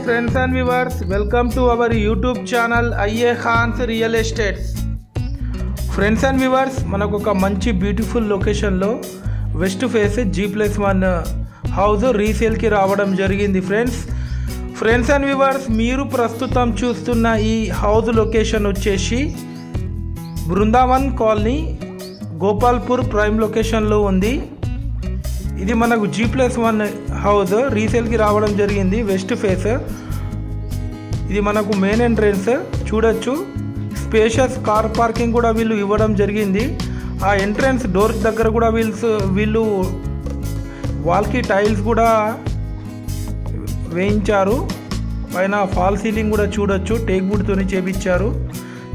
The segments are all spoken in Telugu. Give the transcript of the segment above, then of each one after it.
friends and viewers, welcome to our YouTube channel IA Khan's Real Estates. Friends and viewers, మనకు ఒక మంచి బ్యూటిఫుల్ లొకేషన్లో వెస్ట్ ఫేస్ G+1 హౌస్ రీసేల్కి రావడం జరిగింది ఫ్రెండ్స్ అండ్ వ్యూవర్స్. మీరు ప్రస్తుతం చూస్తున్న ఈ హౌస్ లొకేషన్ వచ్చేసి బృందావన్ కాలనీ గోపాల్పూర్ ప్రైమ్ లొకేషన్లో ఉంది. ఇది మనకు G+1 హౌస్ రీసేల్కి రావడం జరిగింది. వెస్ట్ ఫేస్ ఇది మనకు మెయిన్ ఎంట్రెన్స్ చూడొచ్చు. స్పేషియస్ కార్ పార్కింగ్ కూడా వీళ్ళు ఇవ్వడం జరిగింది. ఆ ఎంట్రెన్స్ డోర్ దగ్గర కూడా వీళ్ళు వాల్కి టైల్స్ కూడా వేయించారు. పైన ఫాల్ సీలింగ్ కూడా చూడొచ్చు, టేక్ వుడ్తోని చేపించారు.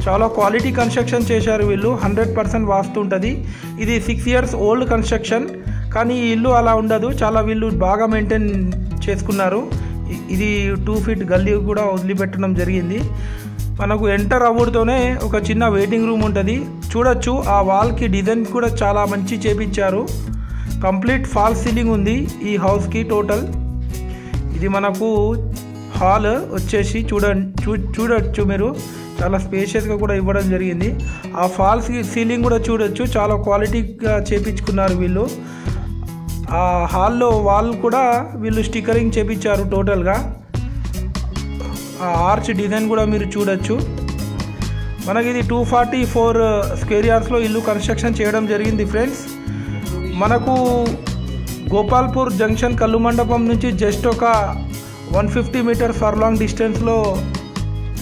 చాలా క్వాలిటీ కన్స్ట్రక్షన్ చేశారు వీళ్ళు. 100% వాస్తు ఉంటుంది. ఇది 6 years ఓల్డ్ కన్స్ట్రక్షన్, కానీ ఈ ఇల్లు అలా ఉండదు. చాలా వీళ్ళు బాగా మెయింటైన్ చేసుకున్నారు. ఇది 2 feet గల్లీ కూడా వదిలిపెట్టడం జరిగింది. మనకు ఎంటర్ అవ్వడంతోనే ఒక చిన్న వెయిటింగ్ రూమ్ ఉంటుంది చూడొచ్చు. ఆ వాల్కి డిజైన్ కూడా చాలా మంచి చేపించారు. కంప్లీట్ ఫాల్ సీలింగ్ ఉంది ఈ హౌస్కి టోటల్. ఇది మనకు హాల్ వచ్చేసి చూడొచ్చు మీరు, చాలా స్పేషియస్గా కూడా ఇవ్వడం జరిగింది. ఆ ఫాల్ సీలింగ్ కూడా చూడొచ్చు, చాలా క్వాలిటీగా చేపించుకున్నారు వీళ్ళు. ఆ హాల్లో వాల్ కూడా వీళ్ళు స్టిక్కరింగ్ చేపించారు టోటల్గా. ఆ ఆర్చ్ డిజైన్ కూడా మీరు చూడొచ్చు. మనకి ఇది 244 square yardsలో ఇల్లు కన్స్ట్రక్షన్ చేయడం జరిగింది ఫ్రెండ్స్. మనకు గోపాల్పూర్ జంక్షన్ కల్లు మండపం నుంచి జస్ట్ ఒక 150 meters ఫర్లాంగ్ డిస్టెన్స్లో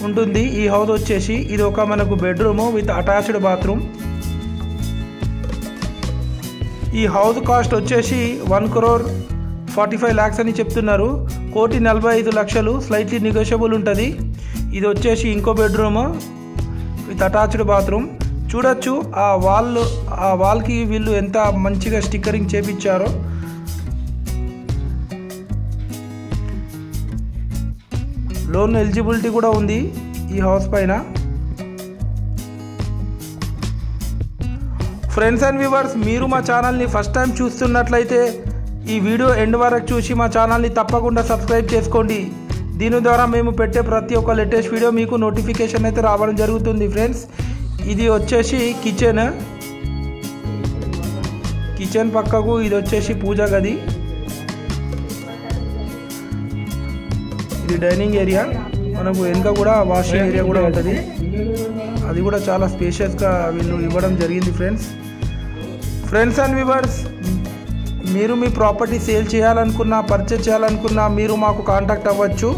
ఉంటుంది ఈ హౌస్ వచ్చేసి. ఇది ఒక మనకు బెడ్రూమ్ విత్ అటాచ్డ్ బాత్రూమ్. ఈ హౌస్ కాస్ట్ వచ్చేసి 1,45 lakhs అని చెప్తున్నారు. 1,45 స్లైట్లీ నెగోషియబుల్ ఉంటుంది. ఇది వచ్చేసి ఇంకో బెడ్రూమ్ విత్ అటాచ్డ్ బాత్రూమ్ చూడొచ్చు. ఆ వాల్కి వీళ్ళు ఎంత మంచిగా స్టిక్కరింగ్ చేపించారో. లోన్ ఎలిజిబిలిటీ కూడా ఉంది ఈ హౌస్ పైన. ఫ్రెండ్స్ అండ్ వ్యూవర్స్, మీరు మా ఛానల్ని ఫస్ట్ టైం చూస్తున్నట్లయితే ఈ వీడియో ఎండ్ వరకు చూసి మా ఛానల్ని తప్పకుండా సబ్స్క్రైబ్ చేసుకోండి. దీని ద్వారా మేము పెట్టే ప్రతి ఒక్క లేటెస్ట్ వీడియో మీకు నోటిఫికేషన్ అయితే రావడం జరుగుతుంది ఫ్రెండ్స్. ఇది వచ్చేసి కిచెన్ పక్కకు ఇది వచ్చేసి పూజా గది. ఇది డైనింగ్ ఏరియా. మనకు వెనుక కూడా వాషింగ్ ఏరియా కూడా ఉంటుంది. అది కూడా చాలా స్పేషియస్గా వీళ్ళు ఇవ్వడం జరిగింది ఫ్రెండ్స్ అండ్ వ్యూవర్స్. మీరు మీ ప్రాపర్టీ సేల్ చేయాలనుకున్నా, పర్చేజ్ చేయాలనుకున్నా మీరు మాకు కాంటాక్ట్ అవ్వచ్చు.